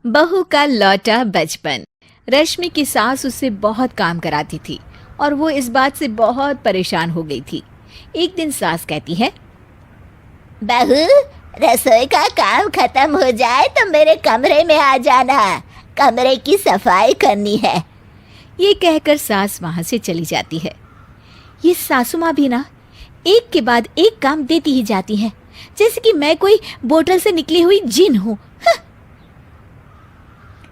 बहू का लौटा बचपन। रश्मि की सास उससे बहुत काम कराती थी और वो इस बात से बहुत परेशान हो गई थी। एक दिन सास कहती है, बहू, रसोई का काम खत्म हो जाए तो मेरे कमरे में आ जाना, कमरे की सफाई करनी है। ये कहकर सास वहां से चली जाती है। ये सासू माँ भी ना एक के बाद एक काम देती ही जाती है, जैसे कि मैं कोई बोतल से निकली हुई जिन हूँ।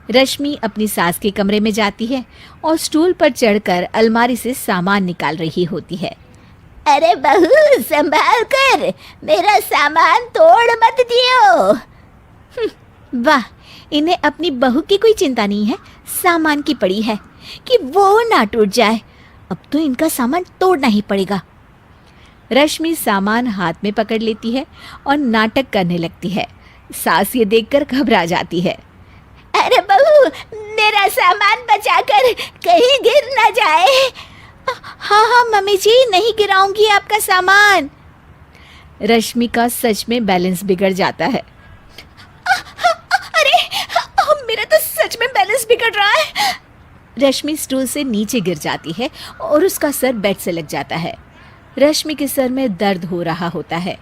रश्मि अपनी सास के कमरे में जाती है और स्टूल पर चढ़कर अलमारी से सामान निकाल रही होती है। अरे बहू, संभाल कर, मेरा सामान तोड़ मत दियो। वाह, इन्हें अपनी बहू की कोई चिंता नहीं है, सामान की पड़ी है कि वो ना टूट जाए। अब तो इनका सामान तोड़ना ही पड़ेगा। रश्मि सामान हाथ में पकड़ लेती है और नाटक करने लगती है। सास ये देखकर घबरा जाती है। अरे बहू, मेरा सामान बचाकर कहीं गिर ना जाए। हाँ हाँ मम्मी जी, नहीं गिराऊंगी आपका सामान। रश्मि का सच में बैलेंस बिगड़ जाता है। अरे, मेरा तो सच में बैलेंस बिगड़ रहा है। रश्मि स्टूल से नीचे गिर जाती है और उसका सर बेड से लग जाता है। रश्मि के सर में दर्द हो रहा होता है।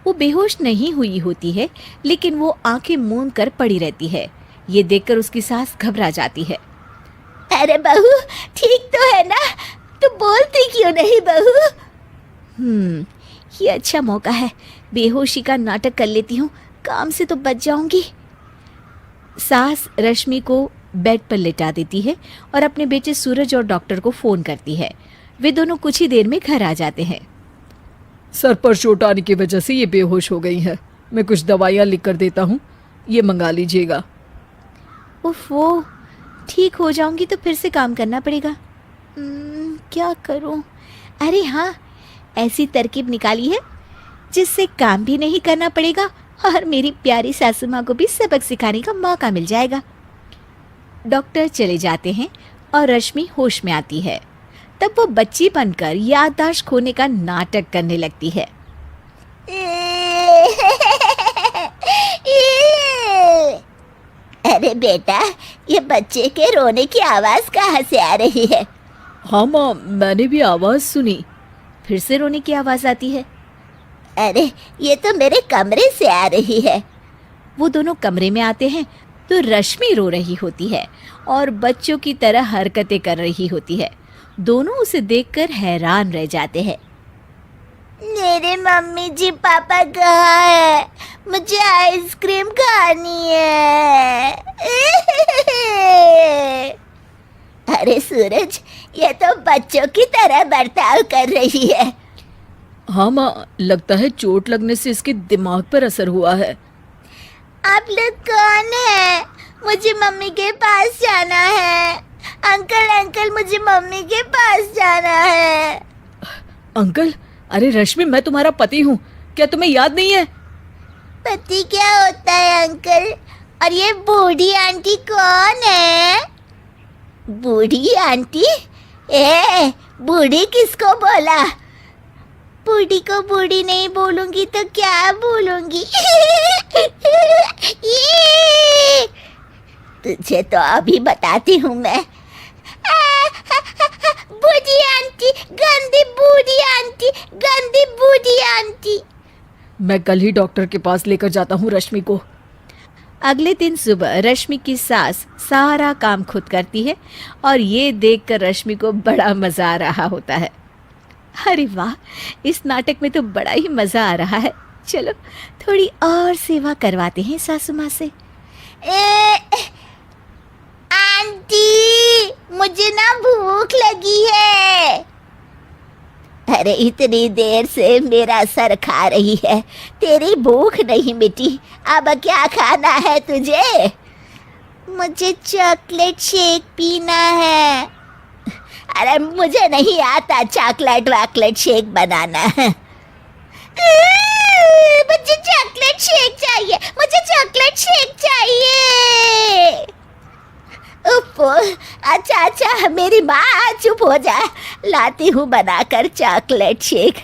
वो बेहोश नहीं हुई होती है, लेकिन वो आंखें मूंद कर पड़ी रहती है। ये देखकर उसकी सास घबरा जाती है। अरे बहू, ठीक तो है ना? तू बोलती क्यों नहीं बहू? ये अच्छा मौका है, बेहोशी का नाटक कर लेती हूँ, काम से तो बच जाऊंगी। सास रश्मि को बेड पर लेटा देती है और अपने बेटे सूरज और डॉक्टर को फोन करती है। वे दोनों कुछ ही देर में घर आ जाते हैं। सर पर चोट आने की वजह से ये बेहोश हो गई है। मैं कुछ दवाइयाँ लिख कर देता हूँ, ये मंगा लीजिएगा। उफ, वो ठीक हो जाऊंगी तो फिर से काम करना पड़ेगा। क्या करूं? अरे हाँ, ऐसी तरकीब निकाली है जिससे काम भी नहीं करना पड़ेगा और मेरी प्यारी सासू माँ को भी सबक सिखाने का मौका मिल जाएगा। डॉक्टर चले जाते हैं और रश्मि होश में आती है। तब वो बच्ची बनकर याददाश्त खोने का नाटक करने लगती है। अरे बेटा, ये बच्चे के रोने की आवाज कहाँ से आ रही है? हाँ माँ, मैंने भी आवाज़ सुनी। फिर से रोने की आवाज़ आती है। अरे, ये तो मेरे कमरे से आ रही है। वो दोनों कमरे में आते हैं तो रश्मि रो रही होती है और बच्चों की तरह हरकतें कर रही होती है। दोनों उसे देखकर हैरान रह जाते हैं। मेरे मम्मी जी पापा कहाँ है? मुझे आइसक्रीम खानी है। अरे सूरज, ये तो बच्चों की तरह बर्ताव कर रही है। हाँ माँ, लगता है चोट लगने से इसके दिमाग पर असर हुआ है। आप लोग कौन है? मुझे मम्मी के पास जाना है। अंकल अंकल, मुझे मम्मी के पास जाना है। अंकल? अरे रश्मि, मैं तुम्हारा पति हूँ, क्या तुम्हें याद नहीं है? पति क्या होता है अंकल? और ये बूढ़ी आंटी कौन है? बूढ़ी आंटी? बूढ़ी किसको बोला? बूढ़ी को बूढ़ी नहीं बोलूंगी तो क्या बोलूंगी? तुझे तो अभी बताती हूँ मैं। बूढ़ी आंटी, गंदी बूढ़ी आंटी, गंदी बूढ़ी आंटी। मैं कल ही डॉक्टर के पास लेकर जाता हूँ रश्मि को। अगले दिन सुबह रश्मि की सास सारा काम खुद करती है और ये देखकर रश्मि को बड़ा मज़ा आ रहा होता है। अरे वाह, इस नाटक में तो बड़ा ही मज़ा आ रहा है। चलो थोड़ी और सेवा करवाते हैं सासू माँ से। आंटी, मुझे ना भूख लगी है। अरे इतनी देर से मेरा सर खा रही है, तेरी भूख नहीं मिटी। अब क्या खाना है तुझे? मुझे चॉकलेट शेक पीना है। अरे मुझे नहीं आता चॉकलेट वाकलेट शेक बनाना। मुझे चॉकलेट शेक चाहिए, मुझे चॉकलेट शेक चाहिए। अच्छा अच्छा, मेरी माँ चुप हो जा, लाती हूँ बनाकर चॉकलेट शेक।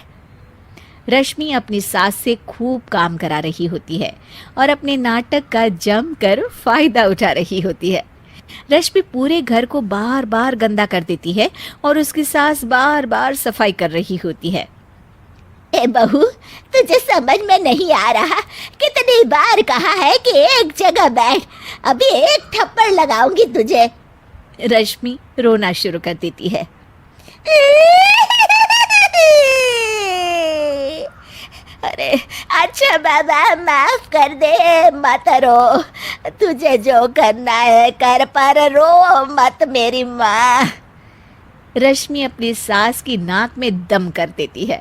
रश्मि अपनी सास से खूब काम करा रही होती है और अपने नाटक का जमकर फायदा उठा रही होती है। रश्मि पूरे घर को बार बार गंदा कर देती है और उसकी सास बार बार सफाई कर रही होती है। ए बहू, तुझे समझ में नहीं आ रहा? कितनी बार कहा है कि एक जगह बैठ, अभी एक थप्पड़ लगाऊंगी तुझे। रश्मि रोना शुरू कर देती है। अरे अच्छा बाबा, माफ कर दे, मत रो। तुझे जो करना है कर, पर रो मत मेरी माँ। रश्मि अपनी सास की नाक में दम कर देती है।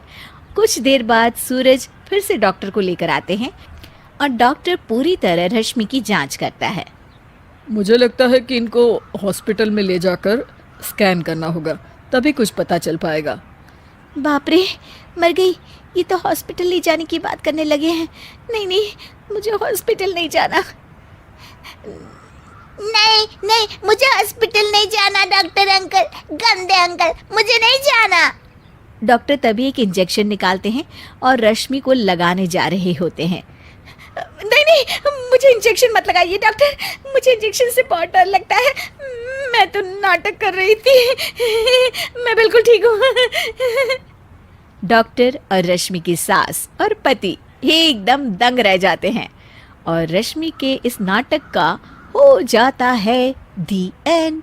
कुछ देर बाद सूरज फिर से डॉक्टर को लेकर आते हैं और डॉक्टर पूरी तरह रश्मि की जांच करता है। मुझे लगता है कि इनको हॉस्पिटल में ले जाकर स्कैन करना होगा, तभी कुछ पता चल पाएगा। बाप रे, मर गई। ये तो हॉस्पिटल ले जाने की बात करने लगे हैं। नहीं नहीं, मुझे हॉस्पिटल नहीं जाना। नहीं नहीं, मुझे हॉस्पिटल नहीं जाना डॉक्टर अंकल, गंदे अंकल, मुझे नहीं जाना। डॉक्टर तभी एक इंजेक्शन निकालते हैं और रश्मि को लगाने जा रहे होते हैं। नहीं नहीं, मुझे इंजेक्शन मत लगाइए डॉक्टर, मुझे इंजेक्शन से बहुत डर लगता है। मैं तो नाटक कर रही थी, मैं बिल्कुल ठीक हूँ। डॉक्टर और रश्मि की सास और पति एकदम दंग रह जाते हैं और रश्मि के इस नाटक का हो जाता है दी एंड।